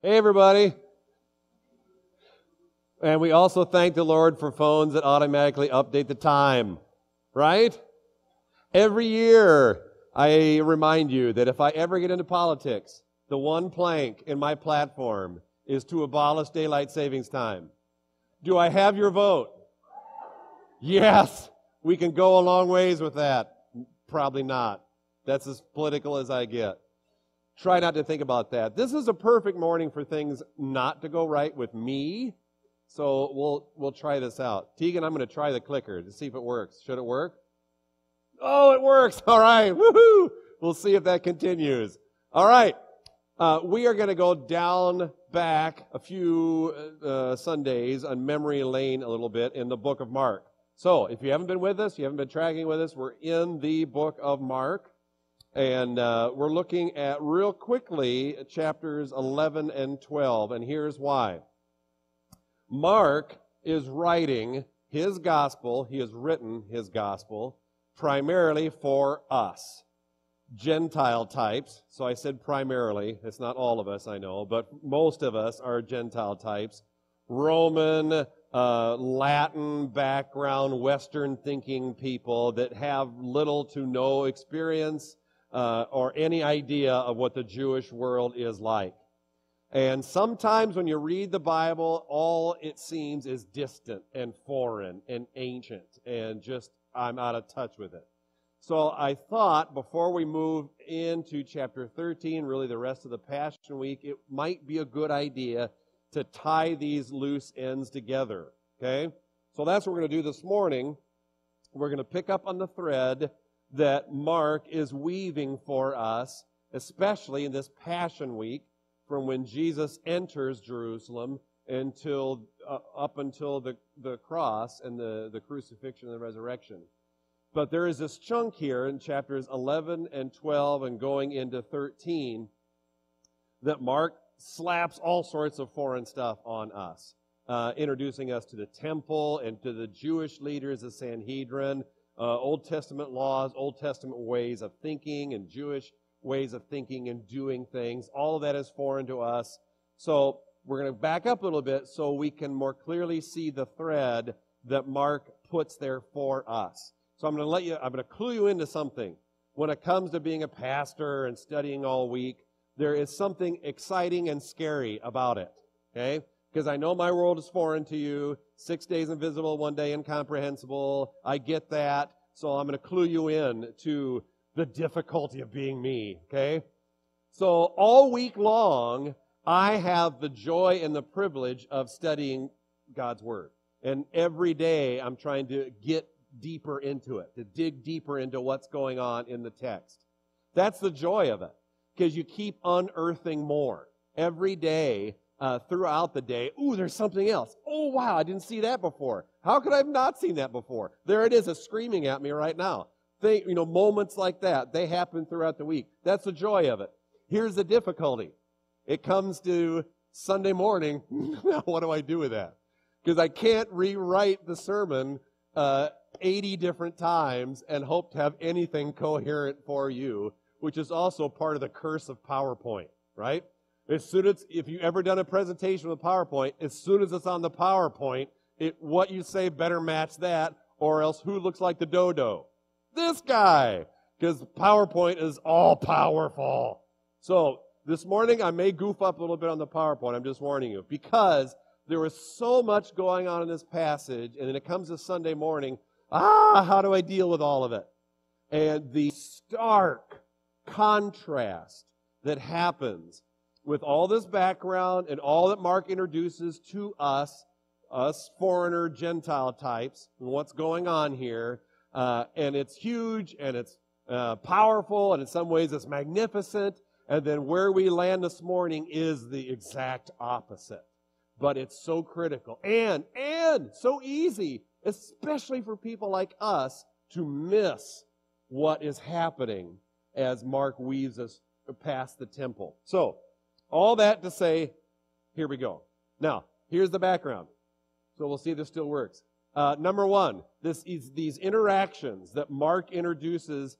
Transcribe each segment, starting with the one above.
Hey, everybody. And we also thank the Lord for phones that automatically update the time, right? Every year, I remind you that if I ever get into politics, the one plank in my platform is to abolish daylight savings time. Do I have your vote? Yes. We can go a long ways with that. Probably not. That's as political as I get. Try not to think about that. This is a perfect morning for things not to go right with me. So we'll try this out. Tegan, I'm going to try the clicker to see if it works. Should it work? Oh, it works. All right. Woohoo! We'll see if that continues. All right. We are going to go down back a few Sundays on memory lane a little bit in the book of Mark. So if you haven't been with us, you haven't been tracking with us, we're in the book of Mark. And we're looking at, real quickly, chapters 11 and 12. And here's why. Mark is writing his gospel, he has written his gospel, primarily for us, Gentile types. So I said primarily. It's not all of us, I know, but most of us are Gentile types. Roman, Latin background, Western thinking people that have little to no experience or any idea of what the Jewish world is like. And sometimes when you read the Bible, all it seems is distant and foreign and ancient and just, I'm out of touch with it. So I thought before we move into chapter 13, really the rest of the Passion Week, it might be a good idea to tie these loose ends together, okay? So that's what we're going to do this morning. We're going to pick up on the thread that Mark is weaving for us, especially in this Passion Week, from when Jesus enters Jerusalem until up until the cross and the crucifixion and the resurrection. But there is this chunk here in chapters 11 and 12 and going into 13 that Mark slaps all sorts of foreign stuff on us, introducing us to the temple and to the Jewish leaders, the Sanhedrin, Old Testament laws, Old Testament ways of thinking, and Jewish ways of thinking and doing things. All of that is foreign to us. So we're going to back up a little bit so we can more clearly see the thread that Mark puts there for us. So I'm going to clue you into something. When it comes to being a pastor and studying all week, there is something exciting and scary about it, okay? Because I know my world is foreign to you. 6 days invisible, 1 day incomprehensible. I get that. So I'm going to clue you in to the difficulty of being me, okay? So all week long, I have the joy and the privilege of studying God's Word. And every day, I'm trying to get deeper into it, to dig deeper into what's going on in the text. That's the joy of it, because you keep unearthing more. Every day, throughout the day, ooh, there's something else. Oh, wow, I didn't see that before. How could I have not seen that before? There it is, it's screaming at me right now. Moments like that, they happen throughout the week. That's the joy of it. Here's the difficulty. It comes to Sunday morning. Now, what do I do with that? Because I can't rewrite the sermon 80 different times and hope to have anything coherent for you, which is also part of the curse of PowerPoint, right? If you've ever done a presentation with PowerPoint, as soon as it's on the PowerPoint, what you say better match that, or else who looks like the dodo? This guy, because PowerPoint is all powerful. So this morning I may goof up a little bit on the PowerPoint, I'm just warning you, because there was so much going on in this passage, and then it comes to Sunday morning, how do I deal with all of it? And the stark contrast that happens with all this background and all that Mark introduces to us foreigner Gentile types, and what's going on here, and it's huge, and it's powerful, and in some ways it's magnificent, and then where we land this morning is the exact opposite. But it's so critical, and so easy, especially for people like us, to miss what is happening as Mark weaves us past the temple. So, all that to say, here we go. Now, here's the background. So we'll see if this still works. Number one, these interactions that Mark introduces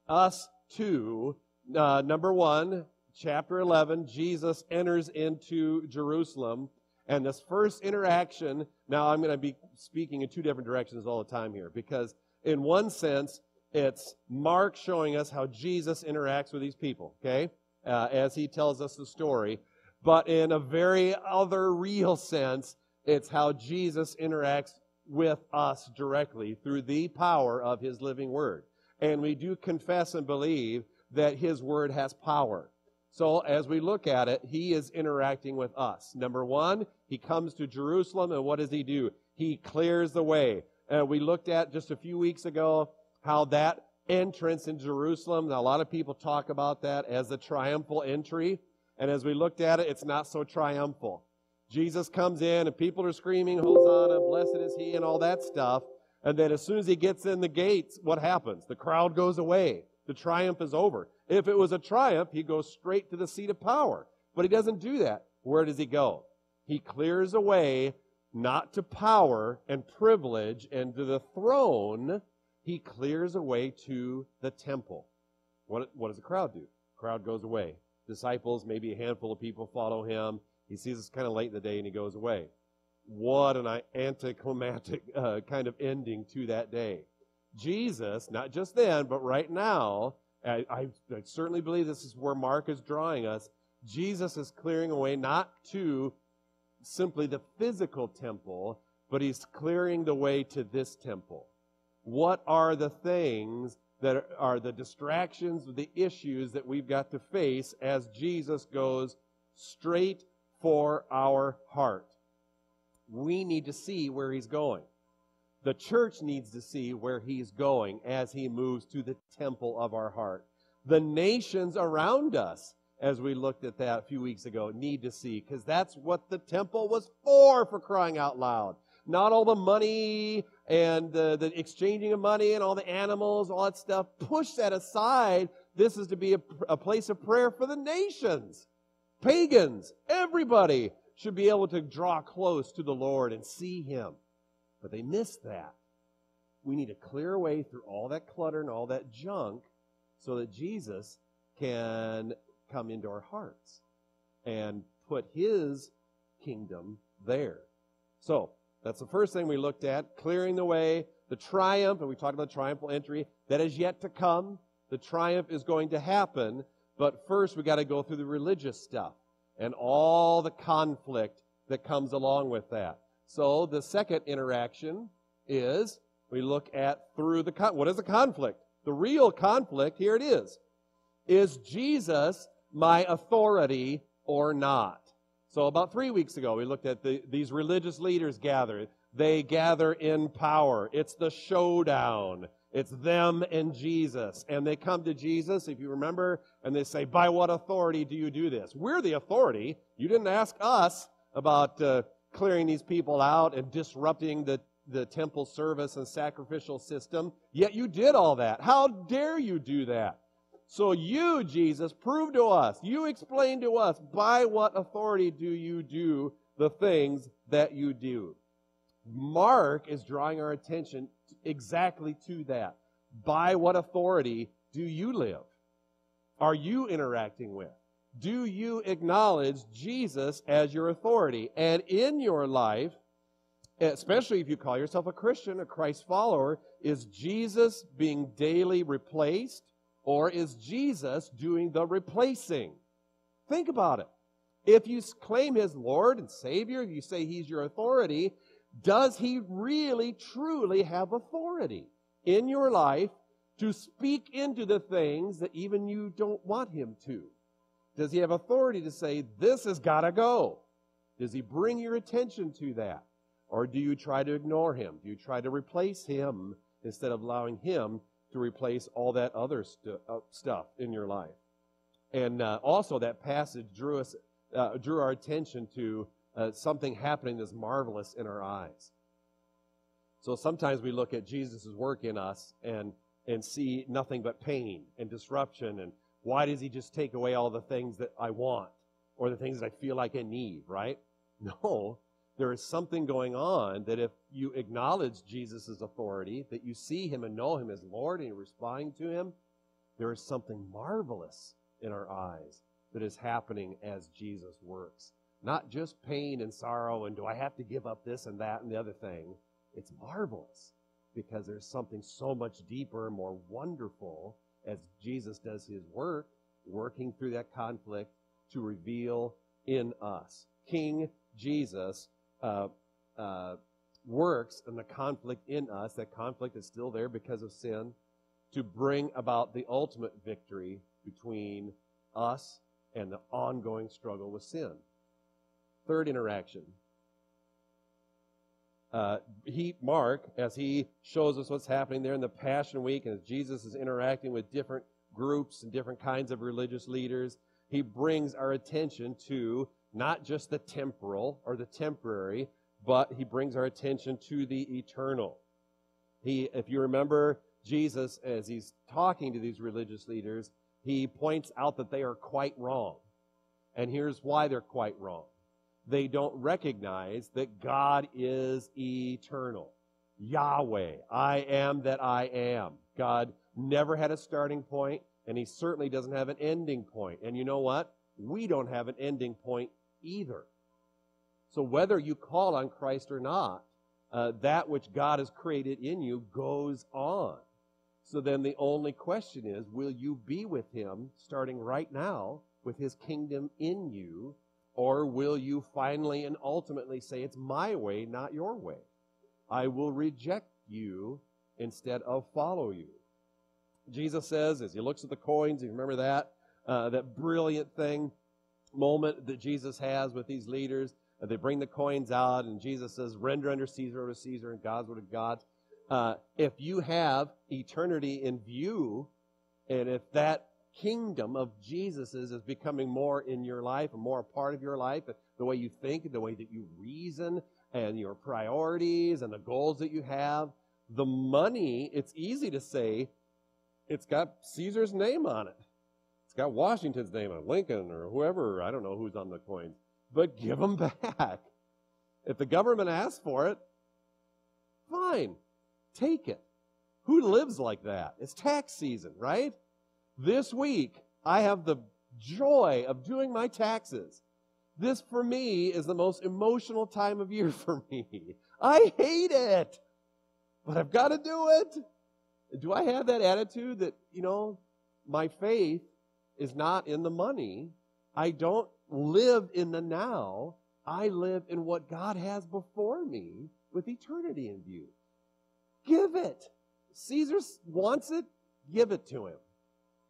us to. Number one, chapter 11, Jesus enters into Jerusalem. And this first interaction, now I'm going to be speaking in two different directions all the time here, because in one sense, it's Mark showing us how Jesus interacts with these people, okay, as he tells us the story. But in a very other real sense, it's how Jesus interacts with us directly through the power of his living word. And we do confess and believe that his word has power. So as we look at it, he is interacting with us. Number one, he comes to Jerusalem, and what does he do? He clears the way. We looked at just a few weeks ago how that entrance in Jerusalem, now a lot of people talk about that as the triumphal entry. And as we looked at it, it's not so triumphal. Jesus comes in, and people are screaming, Hosanna, blessed is he, and all that stuff. And then as soon as he gets in the gates, what happens? The crowd goes away. The triumph is over. If it was a triumph, he goes straight to the seat of power. But he doesn't do that. Where does he go? He clears a way not to power and privilege and to the throne. He clears a way to the temple. What does the crowd do? The crowd goes away. Disciples, maybe a handful of people follow him. He sees it's kind of late in the day and he goes away. What an anticlimactic kind of ending to that day. Jesus, not just then, but right now, I certainly believe this is where Mark is drawing us. Jesus is clearing away not to simply the physical temple, but he's clearing the way to this temple. What are the things that are the distractions, the issues that we've got to face as Jesus goes straight for our heart? We need to see where he's going. The church needs to see where he's going as he moves to the temple of our heart. The nations around us, as we looked at that a few weeks ago, need to see, because that's what the temple was for crying out loud. Not all the money and the exchanging of money and all the animals, all that stuff. Push that aside. This is to be a place of prayer for the nations. Pagans, everybody should be able to draw close to the Lord and see him. But they miss that. We need to clear away through all that clutter and all that junk so that Jesus can come into our hearts and put his kingdom there. So, that's the first thing we looked at, clearing the way, the triumph, and we talked about triumphal entry, that is yet to come. The triumph is going to happen, but first we got to go through the religious stuff and all the conflict that comes along with that. So the second interaction is we look at through the what is the conflict? The real conflict, here it is. Is Jesus my authority or not? So about 3 weeks ago, we looked at these religious leaders gather. They gather in power. It's the showdown. It's them and Jesus. And they come to Jesus, if you remember, and they say, by what authority do you do this? We're the authority. You didn't ask us about clearing these people out and disrupting the temple service and sacrificial system. Yet you did all that. How dare you do that? So you, Jesus, prove to us, you explain to us, by what authority do you do the things that you do? Mark is drawing our attention exactly to that. By what authority do you live? Are you interacting with? Do you acknowledge Jesus as your authority? And in your life, especially if you call yourself a Christian, a Christ follower, is Jesus being daily replaced? Or is Jesus doing the replacing? Think about it. If you claim his Lord and Savior, if you say he's your authority, does he really, truly have authority in your life to speak into the things that even you don't want him to? Does he have authority to say, this has got to go? Does he bring your attention to that? Or do you try to ignore him? Do you try to replace him instead of allowing him to replace all that other stuff in your life? And also that passage drew our attention to something happening that's marvelous in our eyes. So sometimes we look at Jesus' work in us and see nothing but pain and disruption, and why does he just take away all the things that I want or the things that I feel like I need, right? No. There is something going on that if you acknowledge Jesus' authority, that you see him and know him as Lord and you're responding to him, there is something marvelous in our eyes that is happening as Jesus works. Not just pain and sorrow and do I have to give up this and that and the other thing. It's marvelous because there's something so much deeper and more wonderful as Jesus does his work, working through that conflict to reveal in us. King Jesus works in the conflict in us. That conflict is still there because of sin, to bring about the ultimate victory between us and the ongoing struggle with sin. Third interaction. Mark, as he shows us what's happening there in the Passion Week, and as Jesus is interacting with different groups and different kinds of religious leaders, he brings our attention to not just the temporal or the temporary, but he brings our attention to the eternal. If you remember Jesus, as he's talking to these religious leaders, he points out that they are quite wrong. And here's why they're quite wrong. They don't recognize that God is eternal. Yahweh, I am that I am. God never had a starting point, and he certainly doesn't have an ending point. And you know what? We don't have an ending point either. So whether you call on Christ or not, that which God has created in you goes on. So then the only question is, will you be with him starting right now with his kingdom in you? Or will you finally and ultimately say, it's my way, not your way? I will reject you instead of follow you. Jesus says, as he looks at the coins, you remember that? That brilliant moment that Jesus has with these leaders. They bring the coins out, and Jesus says, render unto Caesar what is Caesar, and God's what is God's. If you have eternity in view, and if that kingdom of Jesus's is becoming more in your life, and more a part of your life, the way you think, the way that you reason, and your priorities, and the goals that you have, the money, it's easy to say, it's got Caesar's name on it. It's got Washington's name on it, Lincoln, or whoever, I don't know who's on the coins. But give them back. If the government asks for it, fine, take it. Who lives like that? It's tax season, right? This week, I have the joy of doing my taxes. This, for me, is the most emotional time of year for me. I hate it, but I've got to do it. Do I have that attitude that, my faith is not in the money? I don't live in the now. I live in what God has before me with eternity in view. Give it. Caesar wants it, give it to him.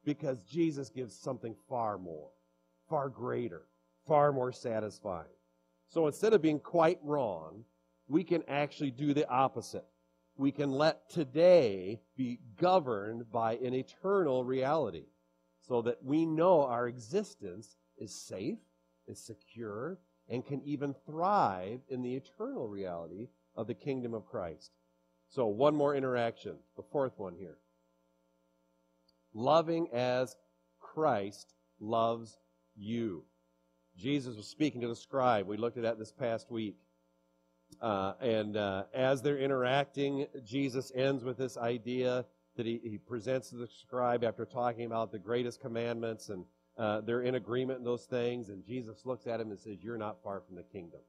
Because Jesus gives something far more, far greater, far more satisfying. So instead of being quite wrong, we can actually do the opposite. We can let today be governed by an eternal reality so that we know our existence is safe, is secure, and can even thrive in the eternal reality of the kingdom of Christ. So one more interaction, the fourth one here. Loving as Christ loves you. Jesus was speaking to the scribe. We looked at that this past week. As they're interacting, Jesus ends with this idea that he presents to the scribe after talking about the greatest commandments, and they're in agreement in those things, and Jesus looks at him and says, you're not far from the kingdom.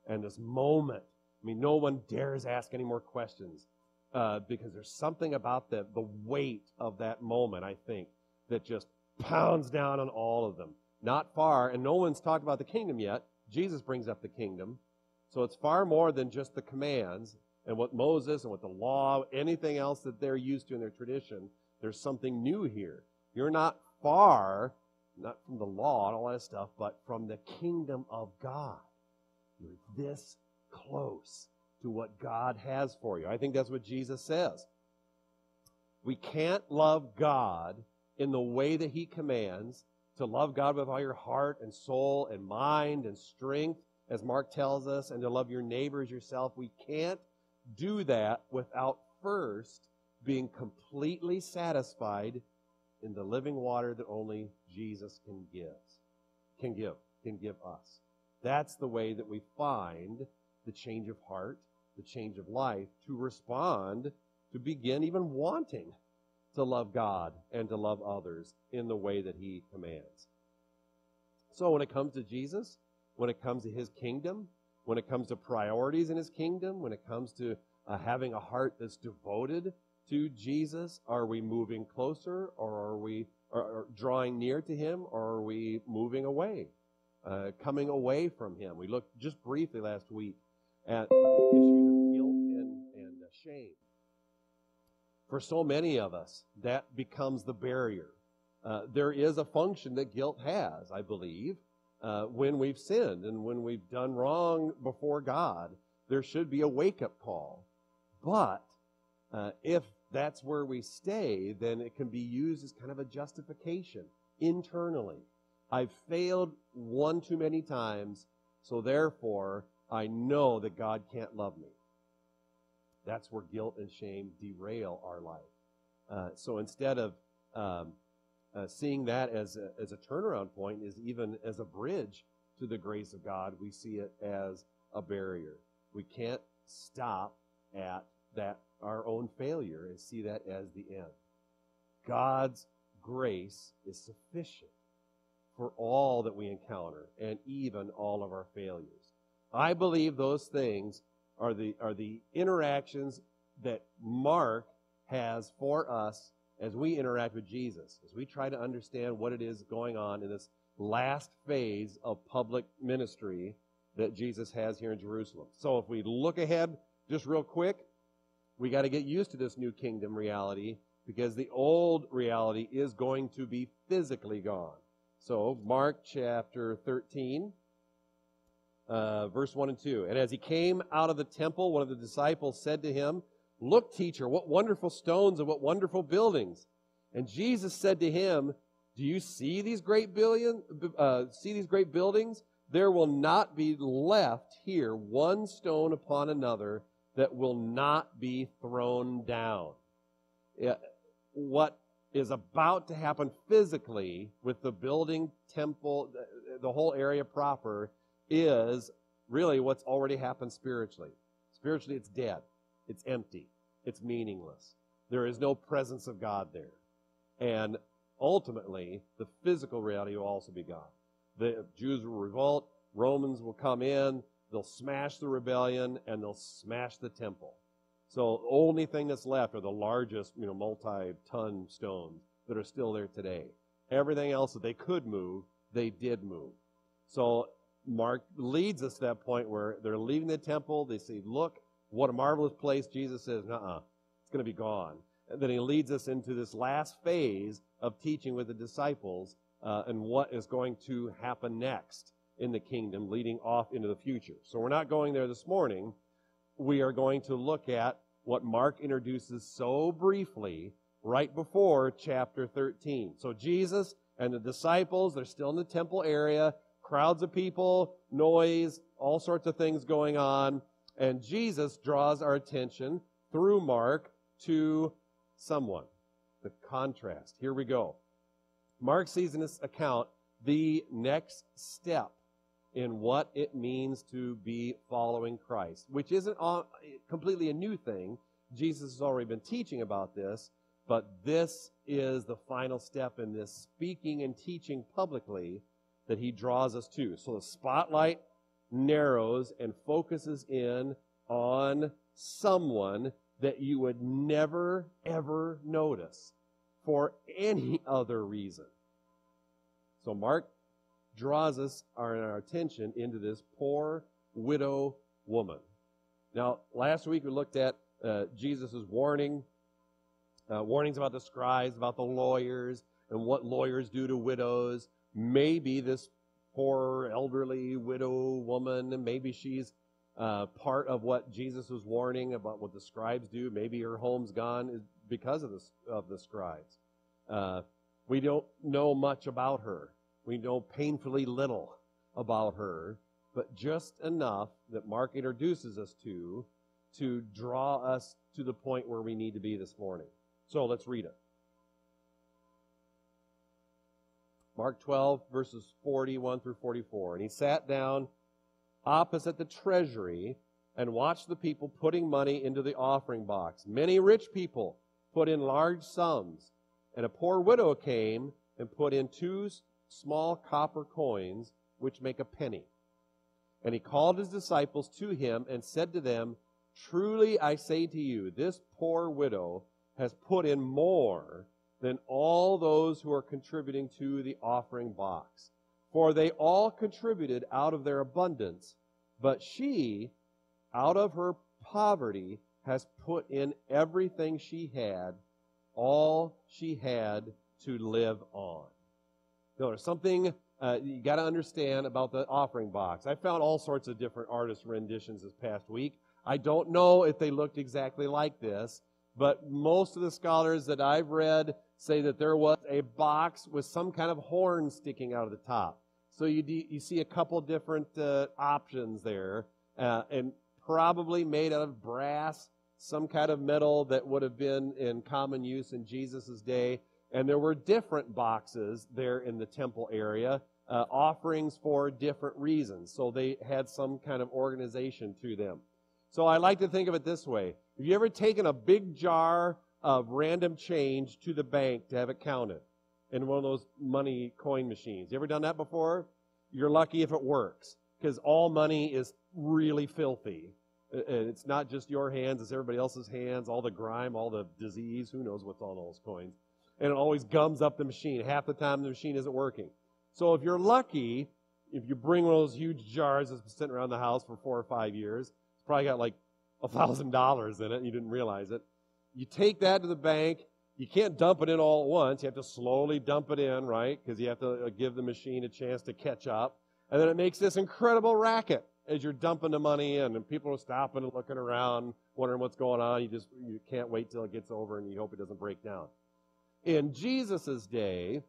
And this moment, no one dares ask any more questions. Because there's something about the weight of that moment, I think, that just pounds down on all of them. Not far, and no one's talked about the kingdom yet. Jesus brings up the kingdom. So it's far more than just the commands and what Moses and what the law, anything else that they're used to in their tradition. There's something new here. You're not far, not from the law and all that stuff, but from the kingdom of God. You're this close to what God has for you. I think that's what Jesus says. We can't love God in the way that he commands, to love God with all your heart and soul and mind and strength, as Mark tells us, and to love your neighbor as yourself. We can't do that without first being completely satisfied in the living water that only Jesus can give us. That's the way that we find the change of heart, the change of life, to respond, to begin even wanting to love God and to love others in the way that he commands. So when it comes to Jesus, when it comes to his kingdom, when it comes to priorities in his kingdom, when it comes to having a heart that's devoted to Jesus, are we moving closer, or are we drawing near to him, or are we moving away, coming away from him? We looked just briefly last week at the issues of guilt and shame. For so many of us, that becomes the barrier. There is a function that guilt has, I believe, when we've sinned and when we've done wrong before God. There should be a wake-up call. But if that's where we stay, then it can be used as kind of a justification internally. I've failed one too many times, so therefore I know that God can't love me. That's where guilt and shame derail our life. So instead of seeing that as a turnaround point, is even as a bridge to the grace of God, we see it as a barrier. We can't stop at that our own failure and see that as the end. God's grace is sufficient for all that we encounter and even all of our failures. I believe those things are the interactions that Mark has for us as we interact with Jesus, as we try to understand what it is going on in this last phase of public ministry that Jesus has here in Jerusalem. So if we look ahead just real quick, we got to get used to this new kingdom reality, because the old reality is going to be physically gone. So Mark chapter 13, verse 1 and 2. And as he came out of the temple, one of the disciples said to him, "Look, teacher, what wonderful stones and what wonderful buildings." And Jesus said to him, "Do you see these great buildings? There will not be left here one stone upon another that will not be thrown down." What is about to happen physically with the building, temple, the whole area proper, is really what's already happened spiritually. Spiritually, it's dead. It's empty. It's meaningless. There is no presence of God there. And ultimately, the physical reality will also be gone. The Jews will revolt. Romans will come in. They'll smash the rebellion, and they'll smash the temple. So the only thing that's left are the largest, multi-ton stones that are still there today. Everything else that they could move, they did move. So Mark leads us to that point where they're leaving the temple. They say, "Look, what a marvelous place." Jesus says, "Nuh-uh, it's going to be gone." And then he leads us into this last phase of teaching with the disciples and what is going to happen next in the kingdom, leading off into the future. So we're not going there this morning. We are going to look at what Mark introduces so briefly right before chapter 13. So Jesus and the disciples, they're still in the temple area, crowds of people, noise, all sorts of things going on. And Jesus draws our attention through Mark to someone. The contrast. Here we go. Mark sees in this account the next step in what it means to be following Christ, which isn't completely a new thing. Jesus has already been teaching about this, but this is the final step in this speaking and teaching publicly that he draws us to. So the spotlight narrows and focuses in on someone that you would never, ever notice for any other reason. So Mark draws us our attention into this poor widow woman. Now, last week we looked at Jesus' warnings about the scribes, about the lawyers, and what lawyers do to widows. Maybe this poor elderly widow woman, maybe she's part of what Jesus was warning about what the scribes do. Maybe her home's gone because of the scribes. We don't know much about her. We know painfully little about her, but just enough that Mark introduces us to draw us to the point where we need to be this morning. So let's read it. Mark 12, verses 41 through 44. And he sat down opposite the treasury and watched the people putting money into the offering box. Many rich people put in large sums, and a poor widow came and put in 2 small copper coins, which make a penny. And he called his disciples to him and said to them, Truly I say to you, this poor widow has put in more than all those who are contributing to the offering box. For they all contributed out of their abundance, but she, out of her poverty, has put in everything she had, all she had to live on. So there's something you got to understand about the offering box. I found all sorts of different artist renditions this past week. I don't know if they looked exactly like this, but most of the scholars that I've read say that there was a box with some kind of horn sticking out of the top. So you see a couple different options there, and probably made out of brass, some kind of metal that would have been in common use in Jesus' day. And there were different boxes there in the temple area, offerings for different reasons. So they had some kind of organization to them. So I like to think of it this way. Have you ever taken a big jar of random change to the bank to have it counted in one of those money coin machines? You ever done that before? You're lucky if it works, because all money is really filthy. It's not just your hands, it's everybody else's hands, all the grime, all the disease, who knows what's on those coins. And it always gums up the machine. Half the time the machine isn't working. So if you're lucky, if you bring one of those huge jars that's been sitting around the house for 4 or 5 years, it's probably got like $1,000 in it and you didn't realize it. You take that to the bank. You can't dump it in all at once. You have to slowly dump it in, right? Because you have to give the machine a chance to catch up. And then it makes this incredible racket as you're dumping the money in, and people are stopping and looking around, wondering what's going on. You can't wait till it gets over, and you hope it doesn't break down. In Jesus' day,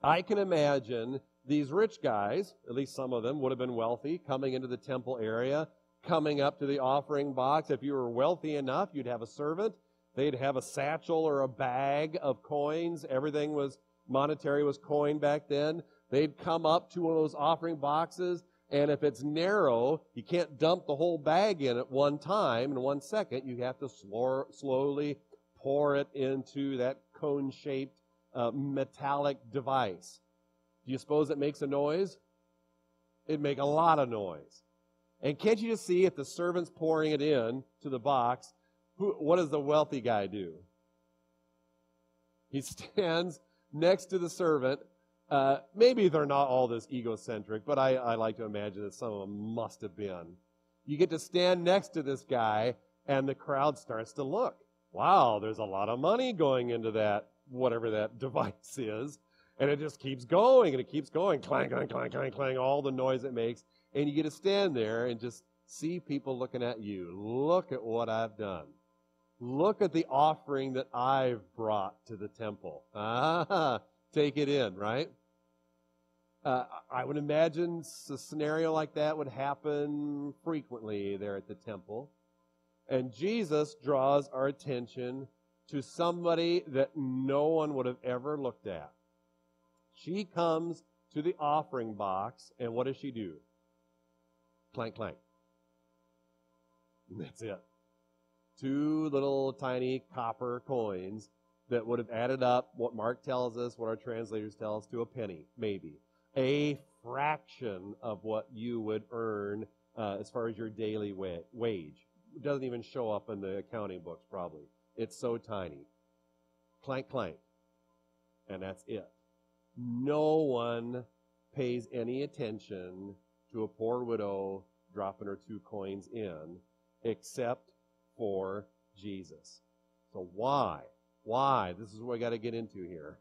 I can imagine these rich guys, at least some of them would have been wealthy, coming into the temple area, coming up to the offering box. If you were wealthy enough, you'd have a servant. They'd have a satchel or a bag of coins. Everything was monetary, was coin back then. They'd come up to one of those offering boxes, and if it's narrow, you can't dump the whole bag in at one time in 1 second. You have to slowly pour it into that cone-shaped metallic device. Do you suppose it makes a noise? It'd make a lot of noise. And can't you just see if the servant's pouring it in to the box, what does the wealthy guy do? He stands next to the servant. Maybe they're not all this egocentric, but I like to imagine that some of them must have been. You get to stand next to this guy, and the crowd starts to look. Wow, there's a lot of money going into that, whatever that device is. And it just keeps going, and it keeps going. Clang, clang, clang, clang, clang, all the noise it makes. And you get to stand there and just see people looking at you. Look at what I've done. Look at the offering that I've brought to the temple. Take it in, right? I would imagine a scenario like that would happen frequently there at the temple. And Jesus draws our attention to somebody that no one would have ever looked at. She comes to the offering box, and what does she do? Clank, clank. And that's it. 2 little tiny copper coins that would have added up, what Mark tells us, what our translators tell us, to a penny, maybe. A fraction of what you would earn as far as your daily wage. It doesn't even show up in the accounting books, probably. It's so tiny. Clank, clank. And that's it. No one pays any attention to a poor widow dropping her 2 coins in, except for Jesus. So why? Why? This is what we got to get into here.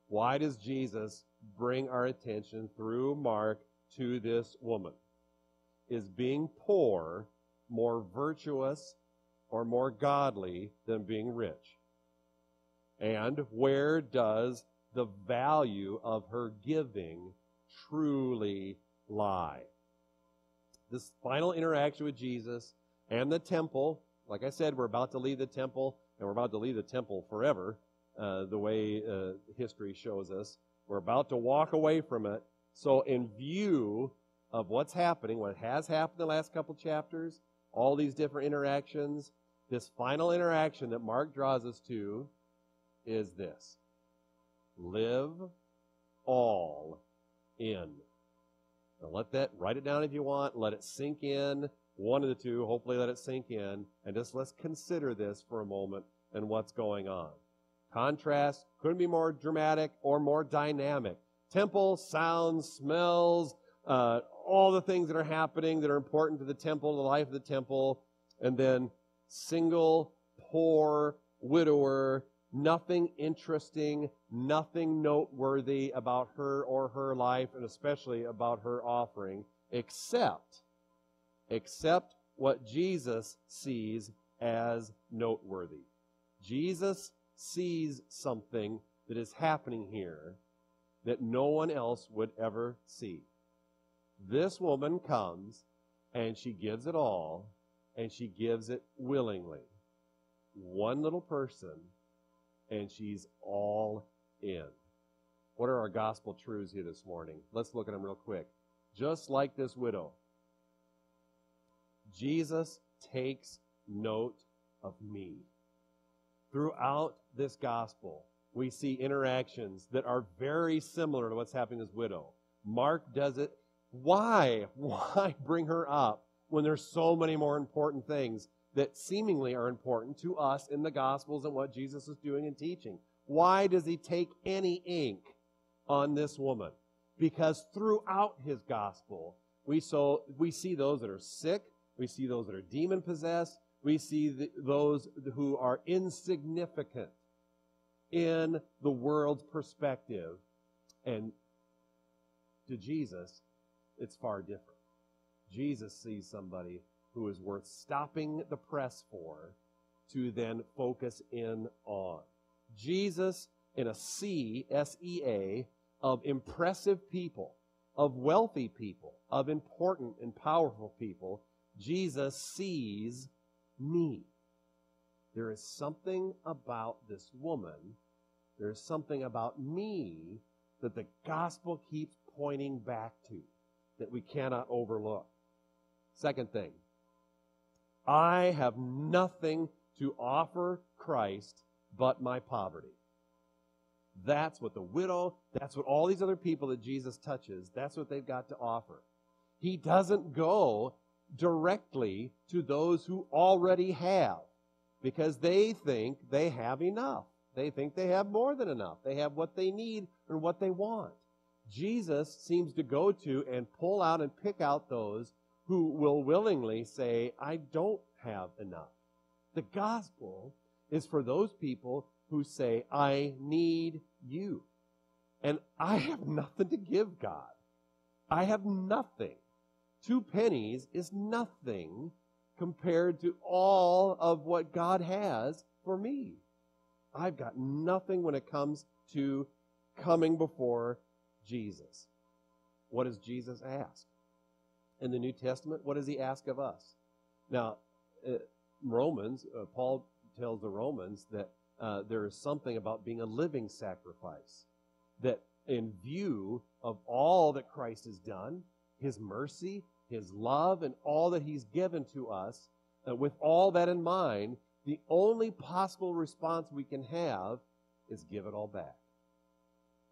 Why does Jesus bring our attention through Mark to this woman? Is being poor more virtuous or more godly than being rich? And where does the value of her giving truly lie? This final interaction with Jesus and the temple, like I said, we're about to leave the temple, and we're about to leave the temple forever, the way history shows us. We're about to walk away from it. So in view of what's happening, what has happened the last couple chapters, all these different interactions, this final interaction that Mark draws us to is this: live all in. Now write it down if you want, let it sink in, one of the two, hopefully let it sink in, and just let's consider this for a moment and what's going on. Contrast couldn't be more dramatic or more dynamic. Temple, sounds, smells, all the things that are happening that are important to the temple, the life of the temple, and then single, poor, widower, nothing interesting, nothing noteworthy about her or her life, and especially about her offering, except what Jesus sees as noteworthy. Jesus sees something that is happening here that no one else would ever see. This woman comes and she gives it all, and she gives it willingly. One little person, and she's all in. What are our gospel truths here this morning? Let's look at them real quick. Just like this widow, Jesus takes note of me. Throughout this gospel, we see interactions that are very similar to what's happening to this widow. Mark does it. Why? Why bring her up when there's so many more important things that seemingly are important to us in the Gospels and what Jesus is doing and teaching? Why does he take any ink on this woman? Because throughout his Gospel, we see those that are sick, we see those that are demon-possessed, we see those who are insignificant in the world's perspective. And to Jesus, it's far different. Jesus sees somebody who is worth stopping the press for to then focus in on. Jesus, in a sea, S-E-A, of impressive people, of wealthy people, of important and powerful people, Jesus sees me. There is something about this woman, there is something about me that the gospel keeps pointing back to, that we cannot overlook. Second thing, I have nothing to offer Christ but my poverty. That's what the widow, that's what all these other people that Jesus touches, that's what they've got to offer. He doesn't go directly to those who already have, because they think they have enough. They think they have more than enough. They have what they need and what they want. Jesus seems to go to and pull out and pick out those who will willingly say, I don't have enough. The gospel is for those people who say, I need you. And I have nothing to give God. I have nothing. 2 pennies is nothing compared to all of what God has for me. I've got nothing when it comes to coming before Jesus. What does Jesus ask? In the New Testament, what does he ask of us? Now, Romans, Paul tells the Romans that there is something about being a living sacrifice, that in view of all that Christ has done, his mercy, his love, and all that he's given to us, with all that in mind, the only possible response we can have is give it all back.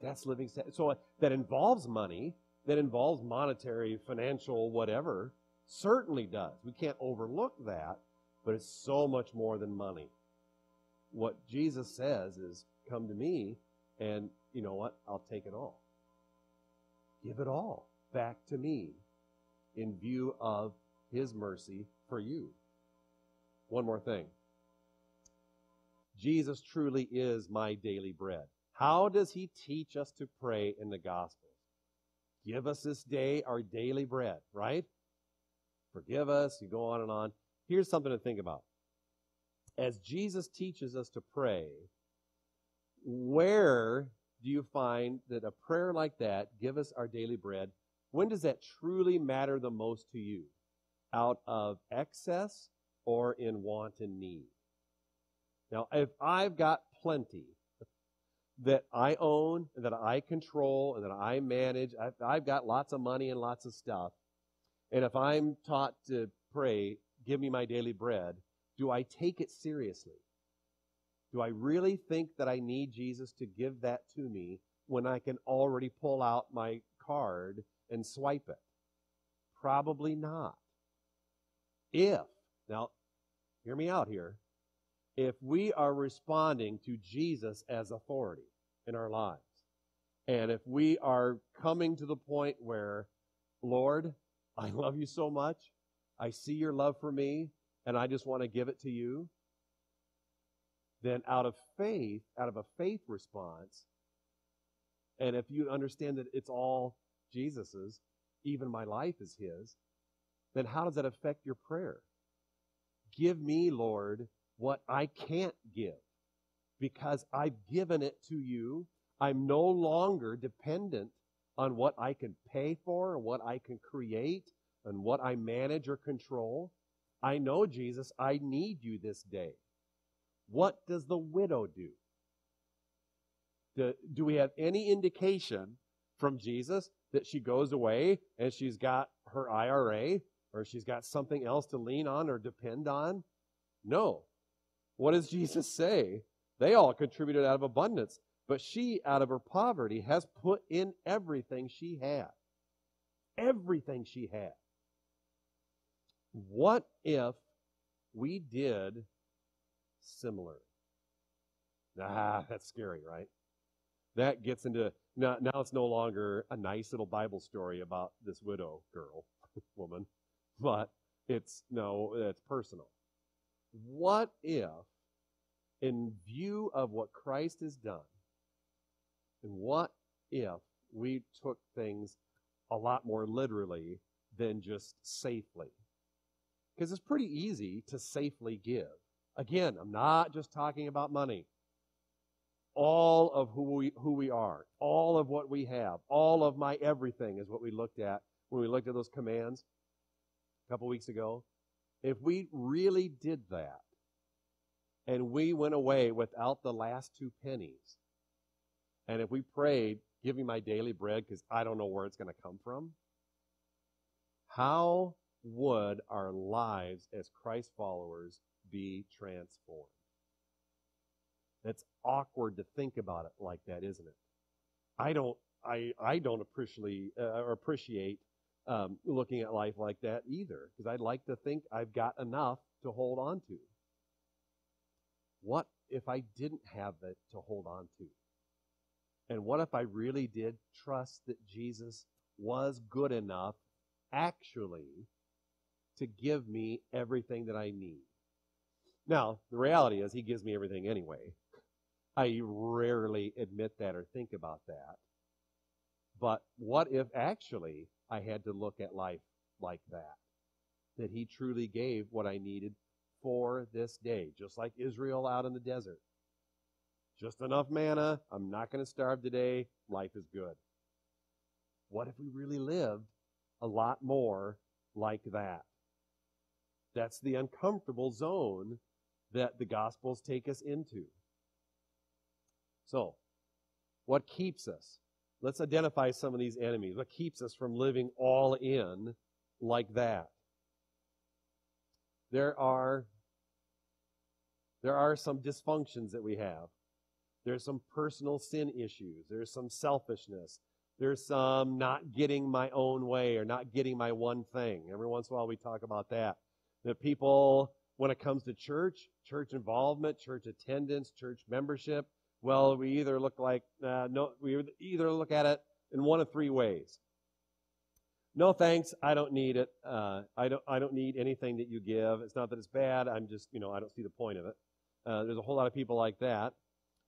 That's living sacrifice. So that involves money, that involves monetary, financial, whatever, certainly does. We can't overlook that, but it's so much more than money. What Jesus says is, come to me, and you know what? I'll take it all. Give it all back to me in view of his mercy for you. One more thing. Jesus truly is my daily bread. How does he teach us to pray in the Gospels? Give us this day our daily bread, right? Forgive us, you go on and on. Here's something to think about. As Jesus teaches us to pray, where do you find that a prayer like that, give us our daily bread, when does that truly matter the most to you? Out of excess or in want and need? Now, if I've got plenty that I own, and that I control, and that I manage, I've got lots of money and lots of stuff, and if I'm taught to pray, give me my daily bread, do I take it seriously? Do I really think that I need Jesus to give that to me when I can already pull out my card and swipe it? Probably not. Now, hear me out here, if we are responding to Jesus as authority in our lives, and if we are coming to the point where, Lord, I love you so much, I see your love for me, and I just want to give it to you, then out of a faith response, and if you understand that it's all Jesus's, even my life is His, then how does that affect your prayer? Give me, Lord, what I can't give, because I've given it to you. I'm no longer dependent on what I can pay for, or what I can create, and what I manage or control. I know, Jesus, I need you this day. What does the widow do? Do we have any indication from Jesus that she goes away and she's got her IRA, or she's got something else to lean on or depend on? No. What does Jesus say? They all contributed out of abundance, but she, out of her poverty, has put in everything she had. Everything she had. What if we did similar? That's scary, right? That gets into, now it's no longer a nice little Bible story about this widow girl, woman, but it's personal. What if, in view of what Christ has done, and what if we took things a lot more literally than just safely? Because it's pretty easy to safely give. Again, I'm not just talking about money. All of who we are, all of what we have, all of my everything is what we looked at when we looked at those commands a couple weeks ago. If we really did that, and we went away without the last 2 pennies, and if we prayed, give me my daily bread because I don't know where it's going to come from, how would our lives as Christ followers be transformed? It's awkward to think about it like that, isn't it? I don't appreciate looking at life like that either, because I'd like to think I've got enough to hold on to. What if I didn't have it to hold on to? And what if I really did trust that Jesus was good enough, actually, to give me everything that I need? Now, the reality is He gives me everything anyway. I rarely admit that or think about that. But what if actually I had to look at life like that? That He truly gave what I needed for this day, just like Israel out in the desert. Just enough manna, I'm not going to starve today, life is good. What if we really lived a lot more like that? That's the uncomfortable zone that the Gospels take us into. So, what keeps us? Let's identify some of these enemies. What keeps us from living all in like that? There are some dysfunctions that we have. There's some personal sin issues. There's some selfishness. There's some not getting my own way or not getting my one thing. Every once in a while we talk about that. That people, when it comes to church involvement, church attendance, church membership, well, we either look at it in one of 3 ways. No thanks, I don't need it. I don't need anything that you give. It's not that it's bad. I'm just, I don't see the point of it. There's a whole lot of people like that.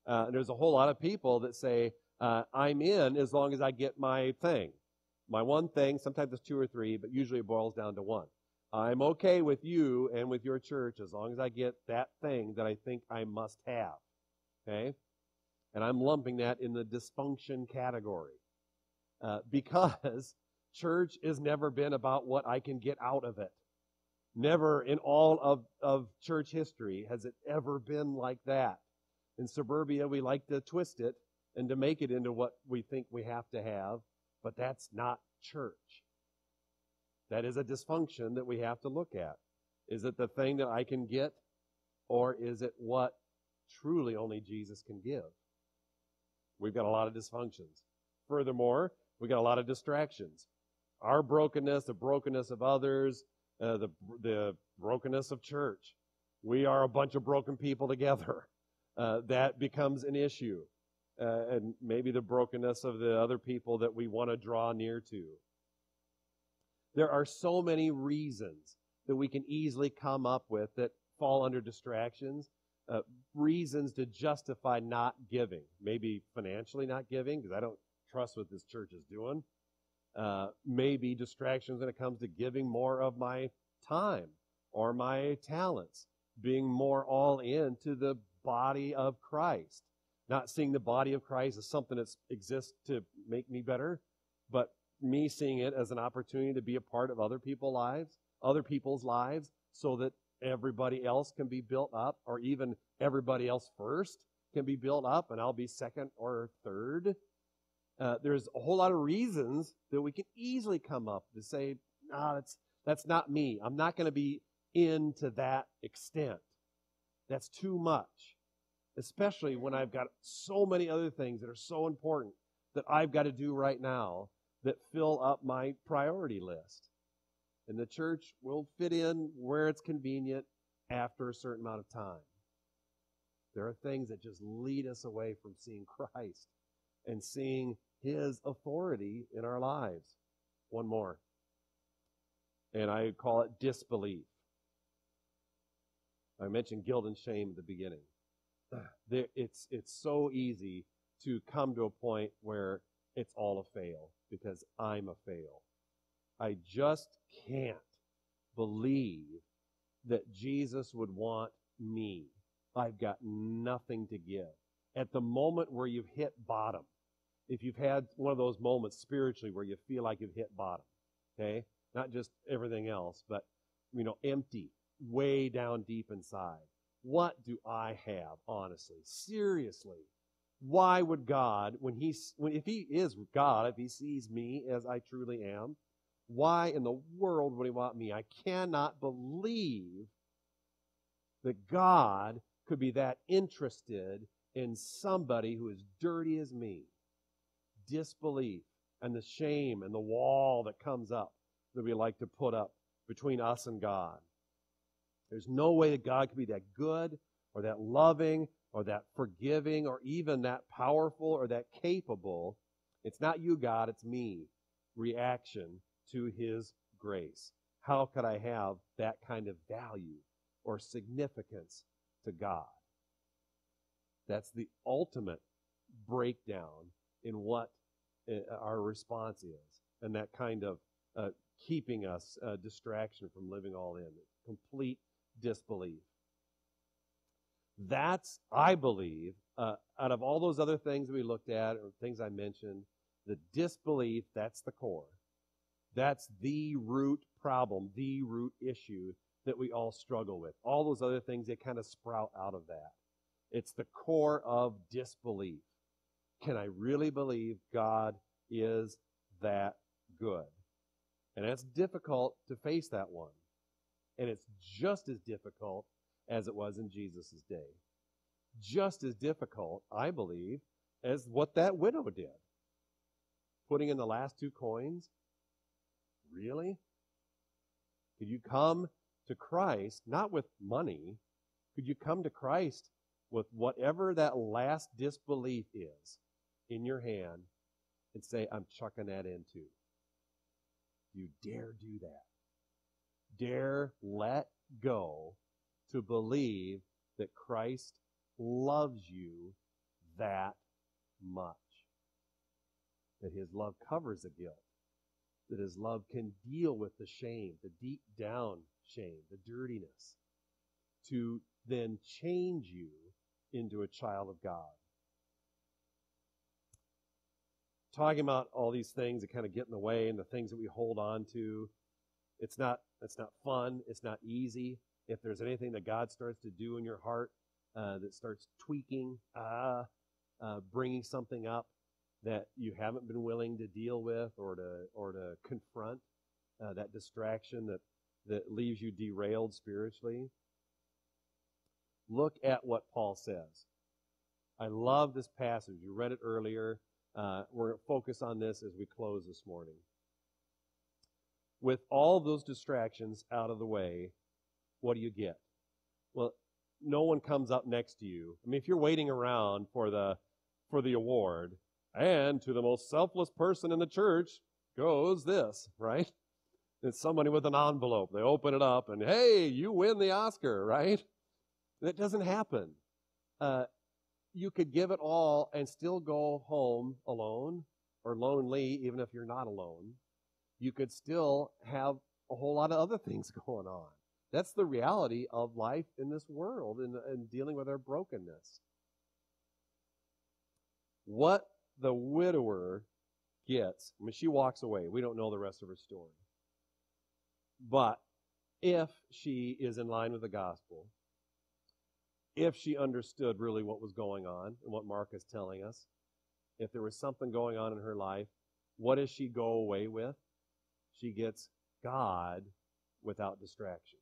There's a whole lot of people that say, I'm in as long as I get my thing. My one thing, sometimes it's 2 or 3, but usually it boils down to 1. I'm okay with you and with your church as long as I get that thing that I think I must have. Okay? And I'm lumping that in the dysfunction category. Because church has never been about what I can get out of it. Never in all of church history has it ever been like that. In suburbia, we like to twist it and to make it into what we think we have to have, but that's not church. That is a dysfunction that we have to look at. Is it the thing that I can get, or is it what truly only Jesus can give? we've got a lot of dysfunctions. Furthermore, we've got a lot of distractions. Our brokenness, the brokenness of others, the brokenness of church. We are a bunch of broken people together. That becomes an issue. And maybe the brokenness of the other people that we want to draw near to. There are so many reasons that we can easily come up with that fall under distractions, reasons to justify not giving. Maybe financially not giving, because I don't trust what this church is doing. Maybe distractions when it comes to giving more of my time or my talents, being more all in to the body of Christ. Not seeing the body of Christ as something that exists to make me better, but me seeing it as an opportunity to be a part of other people's lives, so that everybody else can be built up, or even everybody else first can be built up, and I'll be second or third. There's a whole lot of reasons that we can easily come up to say, that's not me. I'm not going to be into that extent. That's too much. Especially when I've got so many other things that are so important that I've got to do right now that fill up my priority list. And the church will fit in where it's convenient after a certain amount of time. There are things that just lead us away from seeing Christ and seeing His authority in our lives. One more. And I call it disbelief. I mentioned guilt and shame at the beginning. It's so easy to come to a point where it's all a fail because I'm a fail. I just can't believe that Jesus would want me. I've got nothing to give. At the moment where you've hit bottom, if you've had one of those moments spiritually where you feel like you've hit bottom, okay? Not just everything else, but, empty, way down deep inside. What do I have, honestly? Seriously. Why would God, if He is God, if He sees me as I truly am, why in the world would He want me? I cannot believe that God could be that interested in somebody who is dirty as me. Disbelief and the shame and the wall that comes up that we like to put up between us and God. There's no way that God could be that good or that loving or that forgiving or even that powerful or that capable. It's not you, God, it's me. Reaction to His grace. How could I have that kind of value or significance to God? That's the ultimate breakdown in what our response is, and that kind of keeping us distraction from living all in. Complete disbelief. That's, I believe, out of all those other things we looked at, or things I mentioned, the disbelief, that's the core. That's the root problem, the root issue that we all struggle with. All those other things, they kind of sprout out of that. It's the core of disbelief. Can I really believe God is that good? And it's difficult to face that one. And it's just as difficult as it was in Jesus' day. Just as difficult, I believe, as what that widow did. Putting in the last 2 coins. Really? Could you come to Christ, not with money, could you come to Christ with whatever that last disbelief is in your hand and say, I'm chucking that in too? You dare do that. Dare let go to believe that Christ loves you that much. That His love covers the guilt. That His love can deal with the shame, the deep down shame, the dirtiness, to then change you into a child of God. Talking about all these things that kind of get in the way and the things that we hold on to, it's not fun, it's not easy. If there's anything that God starts to do in your heart that starts tweaking, bringing something up that you haven't been willing to deal with or to confront, that distraction that leaves you derailed spiritually, look at what Paul says. I love this passage. You read it earlier. We're going to focus on this as we close this morning. With all those distractions out of the way, what do you get? Well, no one comes up next to you. I mean, if you're waiting around for the award, and to the most selfless person in the church goes this, right? It's somebody with an envelope. They open it up and, hey, you win the Oscar, right? That doesn't happen. You could give it all and still go home alone or lonely, even if you're not alone. You could still have a whole lot of other things going on. That's the reality of life in this world and dealing with our brokenness. What the widower gets, I mean, she walks away. We don't know the rest of her story. But if she is in line with the gospel, if she understood really what was going on and what Mark is telling us, if there was something going on in her life, what does she go away with? She gets God without distractions.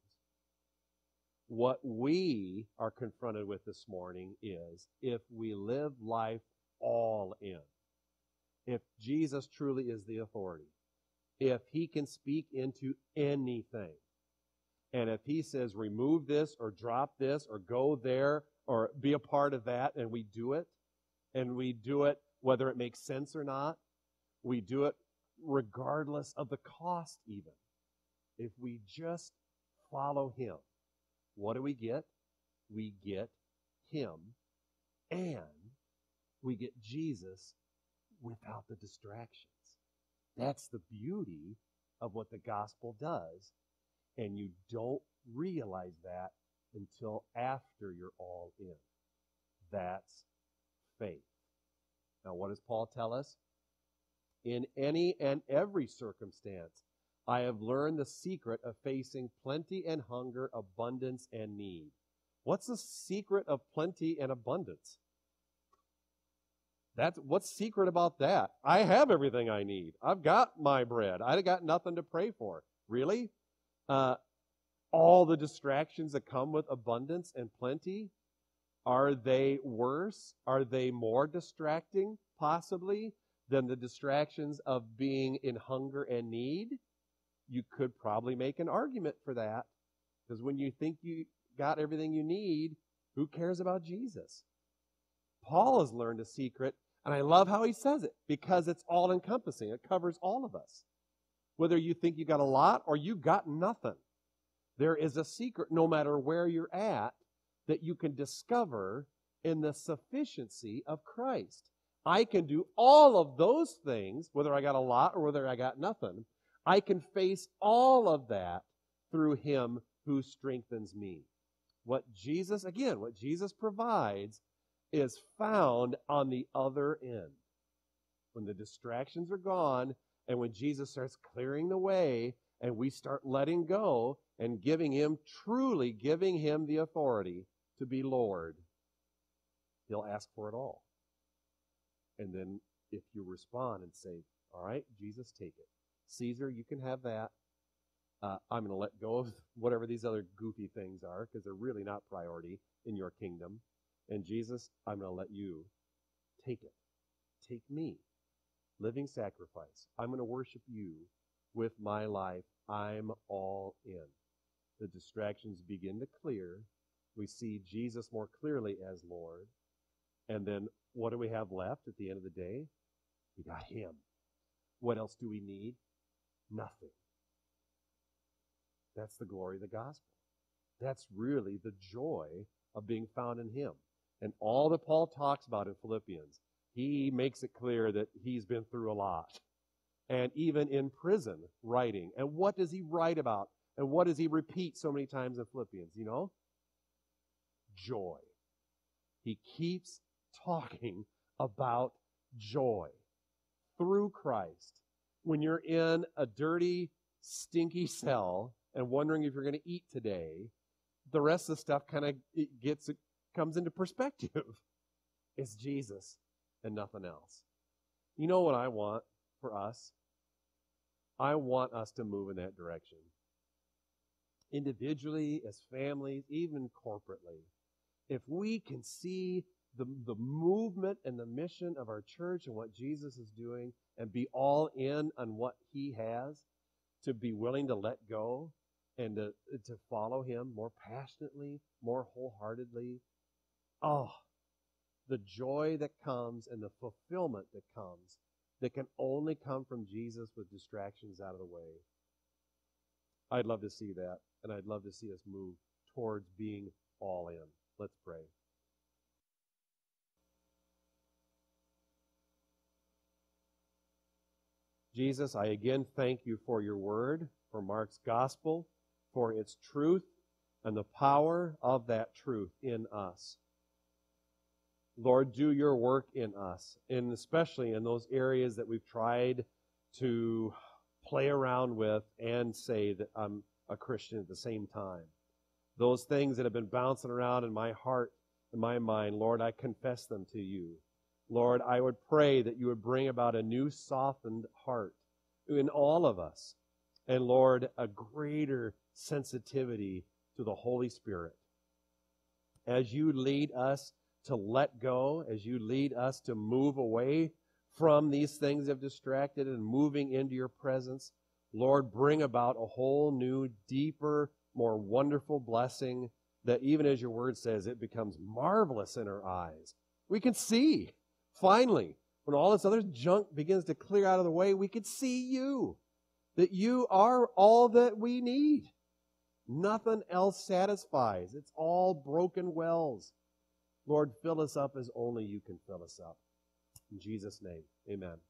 What we are confronted with this morning is if we live life all in, if Jesus truly is the authority, if he can speak into anything, and if he says remove this or drop this or go there or be a part of that, and we do it whether it makes sense or not, we do it regardless of the cost even. If we just follow him, what do we get? We get him, and we get Jesus without the distractions. That's the beauty of what the gospel does, and you don't realize that until after you're all in. That's faith. Now, what does Paul tell us? In any and every circumstance, I have learned the secret of facing plenty and hunger, abundance and need. What's the secret of plenty and abundance? What's secret about that? I have everything I need. I've got my bread. I got nothing to pray for. Really? All the distractions that come with abundance and plenty, are they worse? Are they more distracting, possibly, than the distractions of being in hunger and need? You could probably make an argument for that, because when you think you got everything you need, who cares about Jesus? Paul has learned a secret, and I love how he says it, because it's all-encompassing. It covers all of us. Whether you think you got a lot or you got nothing, there is a secret, no matter where you're at, that you can discover in the sufficiency of Christ. I can do all of those things, whether I got a lot or whether I got nothing. I can face all of that through him who strengthens me. What Jesus provides is found on the other end. When the distractions are gone and when Jesus starts clearing the way and we start letting go and truly giving him the authority to be Lord, he'll ask for it all. And then if you respond and say, all right, Jesus, take it. Caesar, you can have that. I'm going to let go of whatever these other goofy things are, because they're really not priority in your kingdom. And Jesus, I'm going to let you take it. Take me. Living sacrifice. I'm going to worship you with my life. I'm all in. The distractions begin to clear. We see Jesus more clearly as Lord. And then what do we have left at the end of the day? We got him. What else do we need? Nothing. That's the glory of the gospel. That's really the joy of being found in him. And all that Paul talks about in Philippians, he makes it clear that he's been through a lot. And even in prison, writing. And what does he write about? And what does he repeat so many times in Philippians? You know? Joy. He keeps talking about joy through Christ. When you're in a dirty, stinky cell and wondering if you're going to eat today, the rest of the stuff kind of comes into perspective. It's Jesus and nothing else. You know what I want for us? I want us to move in that direction. Individually, as families, even corporately. If we can see the movement and the mission of our church and what Jesus is doing and be all in on what he has, to be willing to let go and to follow him more passionately, more wholeheartedly. Oh, the joy that comes and the fulfillment that comes that can only come from Jesus with distractions out of the way. I'd love to see that, and I'd love to see us move towards being all in. Let's pray. Jesus, I again thank you for your word, for Mark's gospel, for its truth and the power of that truth in us. Lord, do your work in us, and especially in those areas that we've tried to play around with and say that I'm a Christian at the same time. Those things that have been bouncing around in my heart, in my mind, Lord, I confess them to you. Lord, I would pray that you would bring about a new softened heart in all of us. And Lord, a greater sensitivity to the Holy Spirit. As you lead us to let go, as you lead us to move away from these things that have distracted and moving into your presence, Lord, bring about a whole new, deeper, more wonderful blessing that even as your word says, it becomes marvelous in our eyes. We can see, finally, when all this other junk begins to clear out of the way, we can see you, that you are all that we need. Nothing else satisfies. It's all broken wells. Lord, fill us up as only you can fill us up. In Jesus' name, amen.